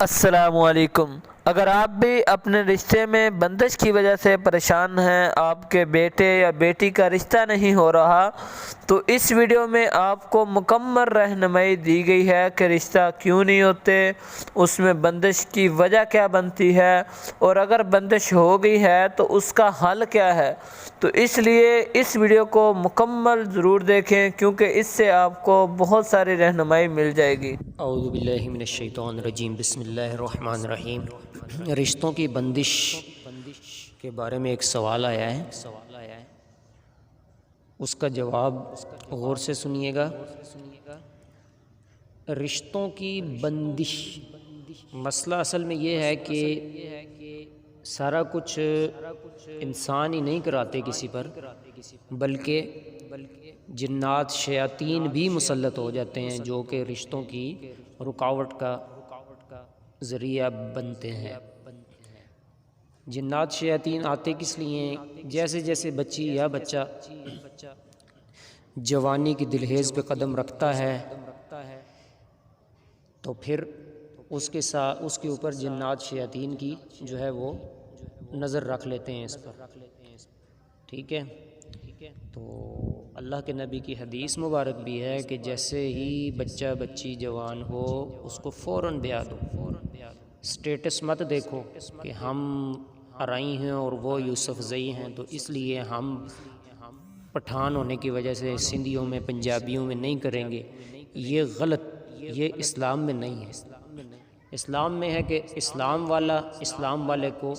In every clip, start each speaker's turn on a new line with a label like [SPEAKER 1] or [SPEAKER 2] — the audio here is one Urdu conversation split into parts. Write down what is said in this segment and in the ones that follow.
[SPEAKER 1] السلام علیکم۔ اگر آپ بھی اپنے رشتے میں بندش کی وجہ سے پریشان ہیں، آپ کے بیٹے یا بیٹی کا رشتہ نہیں ہو رہا، تو اس ویڈیو میں آپ کو مکمل رہنمائی دی گئی ہے کہ رشتہ کیوں نہیں ہوتے، اس میں بندش کی وجہ کیا بنتی ہے، اور اگر بندش ہو گئی ہے تو اس کا حل کیا ہے۔ تو اس لیے اس ویڈیو کو مکمل ضرور دیکھیں، کیونکہ اس سے آپ کو بہت ساری رہنمائی مل جائے گی۔
[SPEAKER 2] اعوذ باللہ من الشیطان الرجیم، بسم اللہ الرحمن الرحیم۔ رشتوں کی بندش کے بارے میں ایک سوال آیا ہے، اس کا جواب غور سے سنیے گا۔ رشتوں کی بندش، مسئلہ اصل میں یہ ہے کہ سارا کچھ انسان ہی نہیں کراتے کسی پر، بلکہ جنات شیاطین بھی مسلط ہو جاتے ہیں جو کہ رشتوں کی رکاوٹ کا ذریعہ بنتے ہیں۔ جنات شیاطین آتے کس لیے ہیں؟ جیسے جیسے بچی یا بچہ جوانی کی دلہیز پہ قدم رکھتا ہے تو پھر اس کے اوپر جنات شیاطین کی جو ہے وہ نظر رکھ لیتے ہیں اس پر، ٹھیک ہے۔ تو اللہ کے نبی کی حدیث مبارک بھی ہے کہ جیسے ہی بچہ بچی جوان ہو اس کو فوراً بیاہ دو، سٹیٹس مت دیکھو کہ ہم ارائی ہیں اور وہ یوسف زئی ہیں تو اس لیے ہم پٹھان ہونے کی وجہ سے سندھیوں میں پنجابیوں میں نہیں کریں گے، یہ غلط، یہ اسلام میں نہیں ہے۔ اسلام میں ہے کہ اسلام والا اسلام والے کو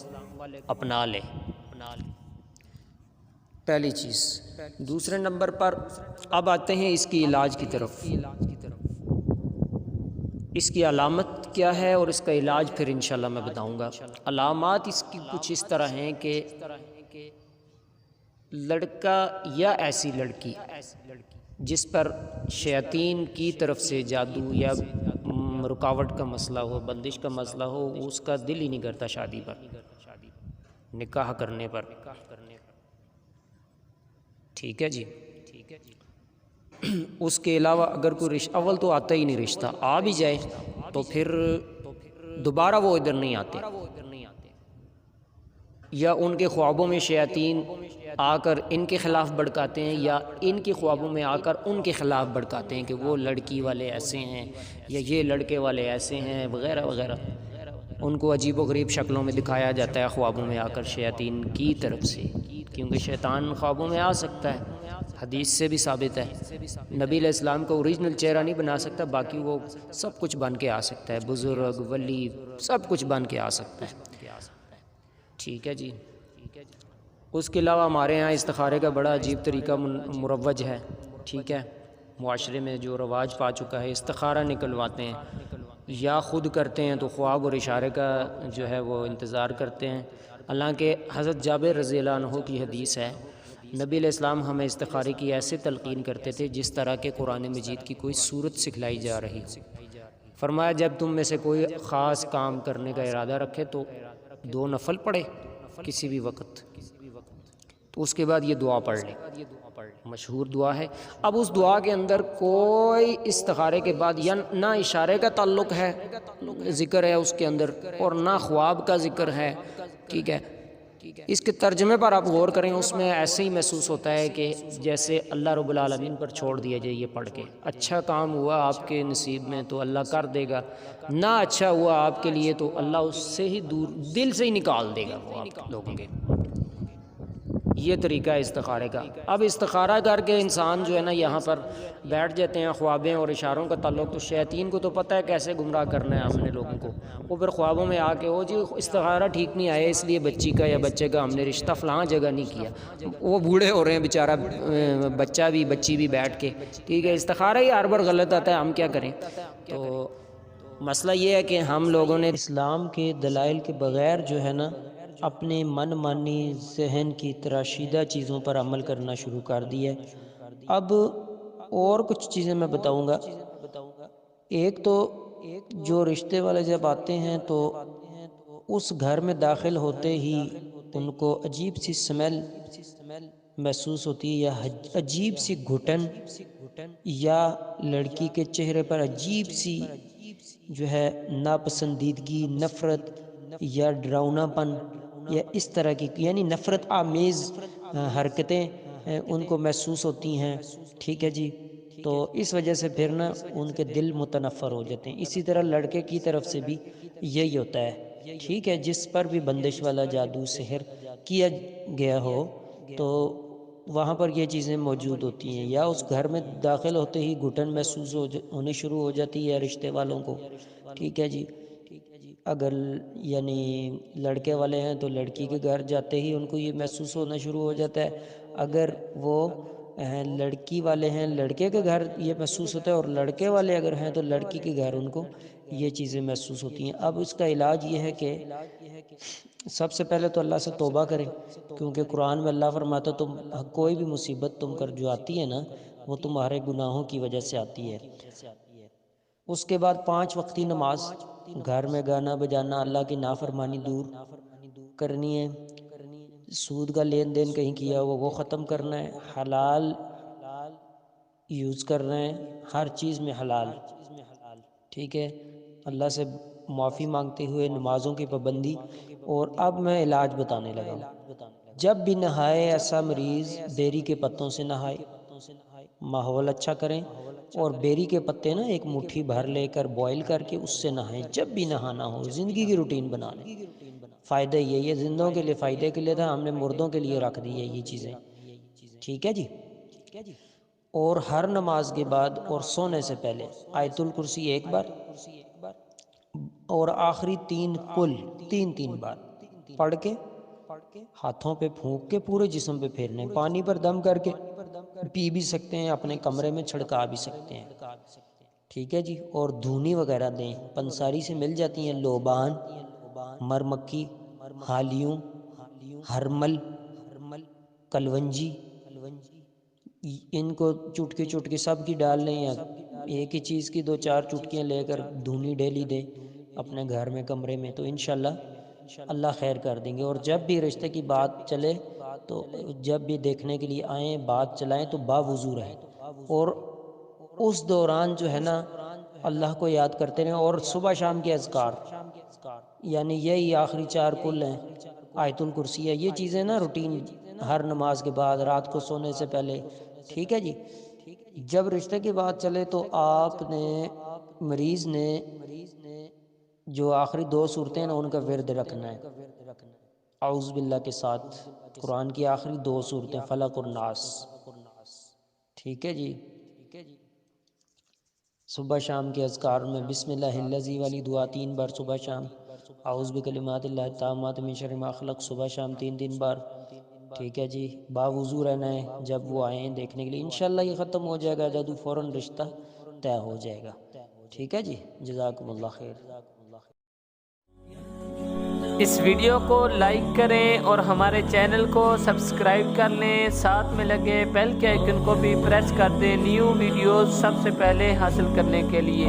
[SPEAKER 2] اپنا لے، پہلی چیز۔ دوسرے نمبر پر اب آتے ہیں اس کی علاج کی طرف۔ اس کی علامت کیا ہے اور اس کا علاج پھر انشاءاللہ میں بتاؤں گا۔ علامات اس کی کچھ اس طرح ہیں کہ لڑکا یا ایسی لڑکی جس پر شیاطین کی طرف سے جادو یا رکاوٹ کا مسئلہ ہو، بندش کا مسئلہ ہو، اس کا دل ہی نہیں کرتا شادی پر، نکاح کرنے پر، ٹھیک ہے جی۔ اس کے علاوہ اگر کوئی رشتہ، اول تو آتا ہی نہیں، رشتہ آ بھی جائے تو پھر دوبارہ وہ ادھر نہیں آتے، یا ان کے خوابوں میں شیاطین آ کر ان کے خلاف بھڑکاتے ہیں، یا ان کے خوابوں میں آ کر ان کے خلاف بھڑکاتے ہیں کہ وہ لڑکی والے ایسے ہیں یا یہ لڑکے والے ایسے ہیں وغیرہ وغیرہ، ان کو عجیب و غریب شکلوں میں دکھایا جاتا ہے خوابوں میں آ کر شیاطین کی طرف سے، کیونکہ شیطان خوابوں میں آ سکتا ہے، حدیث سے بھی ثابت ہے۔ نبی علیہ السلام کو اوریجنل چہرہ نہیں بنا سکتا، باقی وہ سب کچھ بن کے آ سکتا ہے، بزرگ ولی سب کچھ بن کے آ سکتا ہے، ٹھیک ہے جی۔ اس کے علاوہ ہمارے ہاں استخارے کا بڑا عجیب طریقہ مروج ہے، ٹھیک ہے، معاشرے میں جو رواج پا چکا ہے، استخارہ نکلواتے ہیں یا خود کرتے ہیں تو خواب اور اشارے کا جو ہے وہ انتظار کرتے ہیں۔ حالانکہ حضرت جابر رضی اللہ عنہ کی حدیث ہے، نبی علیہ السلام ہمیں استخارے کی ایسے تلقین کرتے تھے جس طرح کہ قرآن مجید کی کوئی صورت سکھلائی جا رہی ہو۔ فرمایا جب تم میں سے کوئی خاص کام کرنے کا ارادہ رکھے تو 2 نفل پڑھے کسی بھی وقت، تو اس کے بعد یہ دعا پڑھ لے، مشہور دعا ہے۔ اب اس دعا کے اندر کوئی استخارے کے بعد یا نہ اشارے کا تعلق ہے، ذکر ہے اس کے اندر، اور نہ خواب کا ذکر ہے، ٹھیک ہے۔ اس کے ترجمے پر آپ غور کریں، اس میں ایسے ہی محسوس ہوتا ہے کہ جیسے اللہ رب العالمین پر چھوڑ دیا جائے یہ پڑھ کے، اچھا کام ہوا آپ کے نصیب میں تو اللہ کر دے گا، نہ اچھا ہوا آپ کے لیے تو اللہ اس سے ہی دور، دل سے ہی نکال دے گا وہ آپ لوگوں کے۔ یہ طریقہ ہے استخارے کا۔ اب استخارہ کر کے انسان جو ہے نا یہاں پر بیٹھ جاتے ہیں، خوابیں اور اشاروں کا تعلق تو شیاطین کو تو پتہ ہے کیسے گمراہ کرنا ہے ہم نے لوگوں کو، وہ پھر خوابوں میں آ کے ہو جی استخارہ ٹھیک نہیں آیا اس لیے بچی کا یا بچے کا ہم نے رشتہ فلاں جگہ نہیں کیا، وہ بوڑھے ہو رہے ہیں بیچارہ بچہ بھی بچی بھی بیٹھ کے، ٹھیک ہے، استخارہ ہی ہر بار غلط آتا ہے، ہم کیا کریں۔ تو مسئلہ یہ ہے کہ ہم لوگوں نے
[SPEAKER 3] اسلام کے دلائل کے بغیر جو ہے نا اپنے من مانی ذہن کی تراشیدہ چیزوں پر عمل کرنا شروع کر دیا ہے۔ اب اور کچھ چیزیں میں بتاؤں گا۔ ایک تو جو رشتے والے جب آتے ہیں تو اس گھر میں داخل ہوتے ہی ان کو عجیب سی سمیل محسوس ہوتی ہے، یا عجیب سی گھٹن، یا لڑکی کے چہرے پر عجیب سی جو ہے ناپسندیدگی، نفرت یا ڈراؤنا پن یا اس طرح کی یعنی نفرت آمیز حرکتیں ان کو محسوس ہوتی ہیں، ٹھیک ہے جی، تو اس وجہ سے پھر نا ان کے دل متنفر ہو جاتے ہیں۔ اسی طرح لڑکے کی طرف سے بھی یہی ہوتا ہے، ٹھیک ہے، جس پر بھی بندش والا جادو سحر کیا گیا ہو تو وہاں پر یہ چیزیں موجود ہوتی ہیں، یا اس گھر میں داخل ہوتے ہی گھٹن محسوس ہونے شروع ہو جاتی ہے رشتے والوں کو، ٹھیک ہے جی۔ اگر یعنی لڑکے والے ہیں تو لڑکی کے گھر جاتے ہی ان کو یہ محسوس ہونا شروع ہو جاتا ہے، اگر وہ لڑکی والے ہیں لڑکے کے گھر یہ محسوس ہوتا ہے، اور لڑکے والے اگر ہیں تو لڑکی کے گھر ان کو یہ چیزیں محسوس ہوتی ہیں۔ اب اس کا علاج یہ ہے کہ سب سے پہلے تو اللہ سے توبہ کریں، کیونکہ قرآن میں اللہ فرماتا تم کوئی بھی مصیبت تم پر جو آتی ہے نا وہ تمہارے گناہوں کی وجہ سے آتی ہے۔ اس کے بعد 5 وقتی نماز، گھر میں گانا بجانا، اللہ کی نافرمانی دور کرنی ہے، سود کا لین دین کہیں کیا ہوا وہ ختم کرنا ہے، حلال یوز کر رہے ہیں، ہر چیز میں حلال، ٹھیک ہے، اللہ سے معافی مانگتے ہوئے نمازوں کی پابندی۔ اور اب میں علاج بتانے لگا ہوں۔ جب بھی نہائے ایسا مریض بیری کے پتوں سے نہائے، ماحول اچھا کریں، اور بیری کے پتے نا ایک مٹھی بھر لے کر بوائل کر کے اس سے نہائیں جب بھی نہانا ہو، زندگی کی روٹین بنا لیں۔ فائدہ یہ زندوں کے لیے فائدے کے لیے تھا، ہم نے مردوں کے لیے رکھ دی ہے یہ چیزیں، ٹھیک ہے جی۔ اور ہر نماز کے بعد اور سونے سے پہلے آیت الکرسی 1 بار اور آخری 3 کل 3 بار پڑھ کے ہاتھوں پہ پھونک کے پورے جسم پہ پھیرنے، پانی پر دم کر کے پی بھی سکتے ہیں، اپنے کمرے میں چھڑکا بھی سکتے ہیں، ٹھیک ہے جی۔ اور دھونی وغیرہ دیں، پنساری سے مل جاتی ہیں، لوبان، مرمکی، ہالیوں، ہرمل، کلونجی، ان کو چٹکی سب کی ڈال لیں، یا ایک ہی چیز کی 2-4 چٹکیاں لے کر دھونی ڈیلی دیں اپنے گھر میں کمرے میں، تو انشاءاللہ اللہ خیر کر دیں گے۔ اور جب بھی رشتے کی بات چلے تو جب بھی دیکھنے کے لیے آئیں، بات چلائیں تو باوضو رہیں، اور اس دوران جو ہے نا اللہ کو یاد کرتے رہیں، اور صبح شام کے اذکار، یعنی یہی آخری 4 کل ہیں، آیت الکرسی ہے، یہ چیزیں نا روٹین ہر نماز کے بعد، رات کو سونے سے پہلے، ٹھیک ہے جی۔ جب رشتے کی بات چلے تو آپ نے مریض نے جو آخری 2 صورتیں نا ان کا ورد رکھنا ہے، اعوذ باللہ کے ساتھ، قرآن کی آخری 2 صورتیں فلق اور ناس، ٹھیک ہے جی۔ صبح شام کے اذکار میں بسم اللہ الذی والی دعا 3 بار صبح شام، اعوذ بکلمات اللہ التامات من شر ما خلق صبح شام 3 بار، ٹھیک ہے جی۔ باوضو رہنا ہے جب وہ آئیں دیکھنے کے لیے، انشاءاللہ یہ ختم ہو جائے گا جادو، فوراً رشتہ طے ہو جائے گا، ٹھیک ہے جی۔ جزاکم اللہ خیر۔
[SPEAKER 1] اس ویڈیو کو لائک کریں اور ہمارے چینل کو سبسکرائب کر لیں، ساتھ میں لگے بیل کے آئیکن کو بھی پریس کر دیں نیو ویڈیوز سب سے پہلے حاصل کرنے کے لیے۔